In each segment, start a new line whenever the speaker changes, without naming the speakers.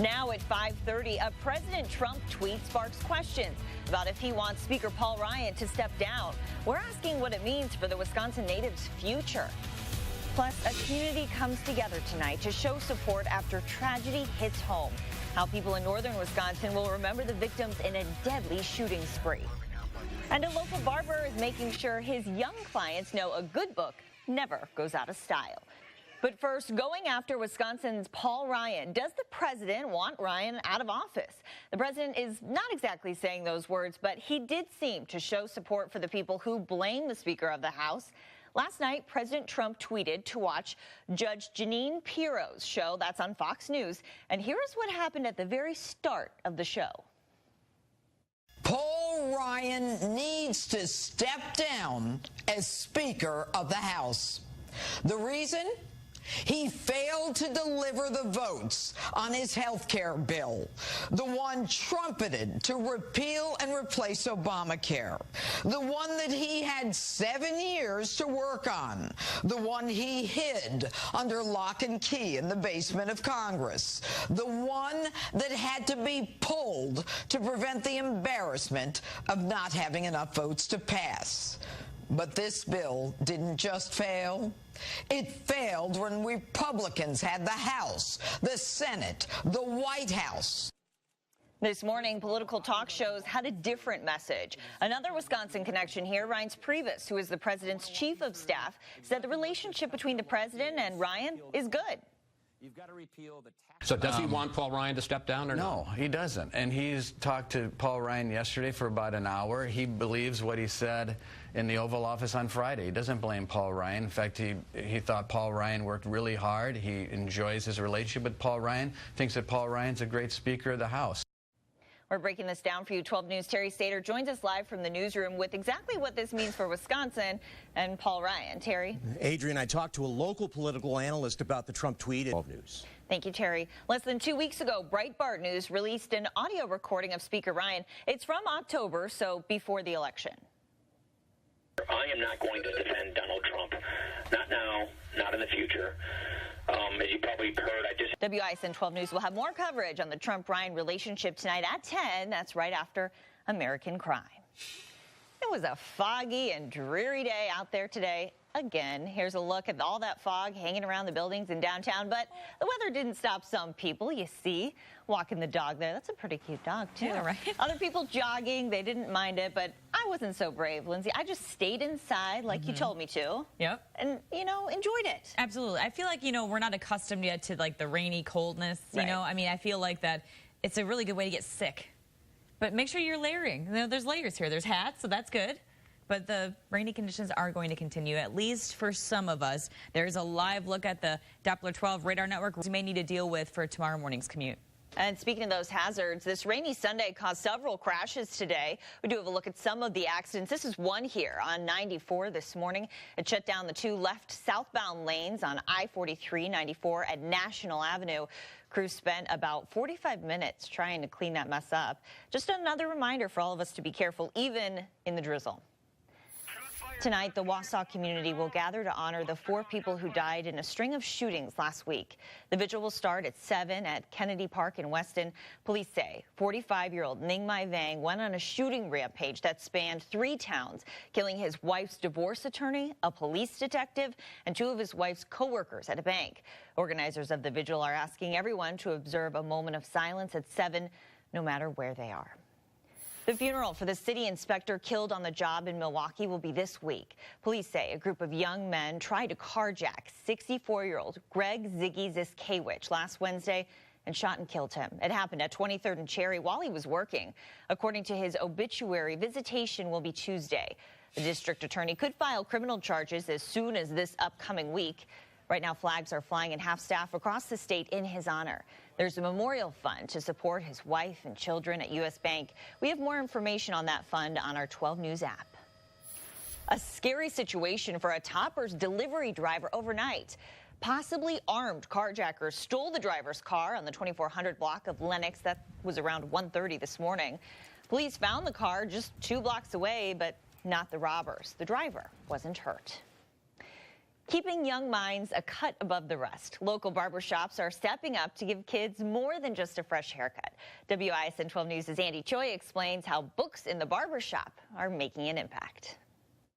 Now at 5:30, a President Trump tweet sparks questions about if he wants Speaker Paul Ryan to step down. We're asking what it means for the Wisconsin native's future. Plus, a community comes together tonight to show support after tragedy hits home. How people in northern Wisconsin will remember the victims in a deadly shooting spree. And a local barber is making sure his young clients know a good book never goes out of style. But first, going after Wisconsin's Paul Ryan. Does the president want Ryan out of office? The president is not exactly saying those words, but he did seem to show support for the people who blame the Speaker of the House. Last night, President Trump tweeted to watch Judge Jeanine Pirro's show. That's on Fox News. And here's what happened at the very start of the show.
Paul Ryan needs to step down as Speaker of the House. The reason? He failed to deliver the votes on his health care bill, the one trumpeted to repeal and replace Obamacare, the one that he had 7 years to work on, the one he hid under lock and key in the basement of Congress, the one that had to be pulled to prevent the embarrassment of not having enough votes to pass. But this bill didn't just fail. It failed when Republicans had the House, the Senate, the White House.
This morning, political talk shows had a different message. Another Wisconsin connection here, Reince Priebus, who is the president's chief of staff, said the relationship between the president and Ryan is good.
You've got to repeal the tax. So does he want Paul Ryan to step down or
no? No, he doesn't. And he's talked to Paul Ryan yesterday for about an hour. He believes what he said in the Oval Office on Friday. He doesn't blame Paul Ryan. In fact, he thought Paul Ryan worked really hard. He enjoys his relationship with Paul Ryan, thinks that Paul Ryan's a great Speaker of the House.
We're breaking this down for you. 12 News' Terry Stater joins us live from the newsroom with exactly what this means for Wisconsin and Paul Ryan. Terry?
Adrian, I talked to a local political analyst about the Trump tweet at 12 News.
Thank you, Terry. Less than 2 weeks ago, Breitbart News released an audio recording of Speaker Ryan. It's from October, so before the election.
I am not going to defend Donald Trump. Not now, not in the future. As you probably heard,
WISN 12 News will have more coverage on the Trump-Ryan relationship tonight at 10. That's right after American Crime. It was a foggy and dreary day out there today. Again, here's a look at all that fog hanging around the buildings in downtown, but the weather didn't stop some people, you see, walking the dog there. That's a pretty cute dog, too.
Yeah, right?
Other people jogging, they didn't mind it, but I wasn't so brave, Lindsay. I just stayed inside like you told me to.
Yep.
And, enjoyed it.
Absolutely. I feel like, we're not accustomed yet to, like, the rainy coldness, you know? I mean, I feel like that it's a really good way to get sick. But make sure you're layering. There's layers here. There's hats, so that's good. But the rainy conditions are going to continue, at least for some of us. There's a live look at the Doppler 12 radar network we may need to deal with for tomorrow morning's commute.
And speaking of those hazards, this rainy Sunday caused several crashes today. We do have a look at some of the accidents. This is one here on 94 this morning. It shut down the two left southbound lanes on I-43-94 at National Avenue. Crews spent about 45 minutes trying to clean that mess up. Just another reminder for all of us to be careful, even in the drizzle. Tonight, the Wausau community will gather to honor the 4 people who died in a string of shootings last week. The vigil will start at 7 at Kennedy Park in Weston. Police say 45-year-old Ning Mai Vang went on a shooting rampage that spanned 3 towns, killing his wife's divorce attorney, a police detective, and 2 of his wife's co-workers at a bank. Organizers of the vigil are asking everyone to observe a moment of silence at 7, no matter where they are. The funeral for the city inspector killed on the job in Milwaukee will be this week. Police say a group of young men tried to carjack 64-year-old Greg Ziggy Ziskewicz last Wednesday and shot and killed him. It happened at 23rd and Cherry while he was working. According to his obituary, visitation will be Tuesday. The district attorney could file criminal charges as soon as this upcoming week. Right now, flags are flying in half-staff across the state in his honor. There's a memorial fund to support his wife and children at U.S. Bank. We have more information on that fund on our 12 News app. A scary situation for a Toppers delivery driver overnight. Possibly armed carjackers stole the driver's car on the 2400 block of Lenox. That was around 1:30 this morning. Police found the car just 2 blocks away, but not the robbers. The driver wasn't hurt. Keeping young minds a cut above the rest. Local barbershops are stepping up to give kids more than just a fresh haircut. WISN 12 News' Andy Choi explains how books in the barbershop are making an impact.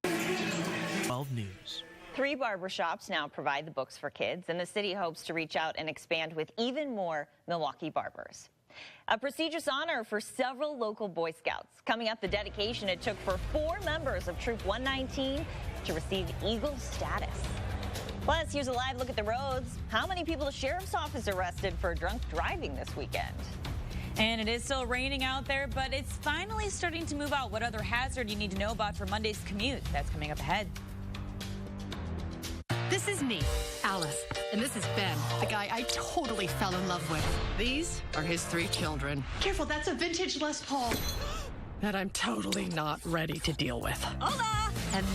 12 News.
3 barbershops now provide the books for kids, and the city hopes to reach out and expand with even more Milwaukee barbers. A prestigious honor for several local Boy Scouts. Coming up, the dedication it took for 4 members of Troop 119 to receive Eagle status. Plus, here's a live look at the roads. How many people the sheriff's office arrested for drunk driving this weekend?
And it is still raining out there, but it's finally starting to move out. What other hazard you need to know about for Monday's commute? That's coming up ahead.
This is me, Alice, and this is Ben, the guy I totally fell in love with. These are his 3 children. Careful, that's a vintage Les Paul that I'm totally not ready to deal with.
Hola!
And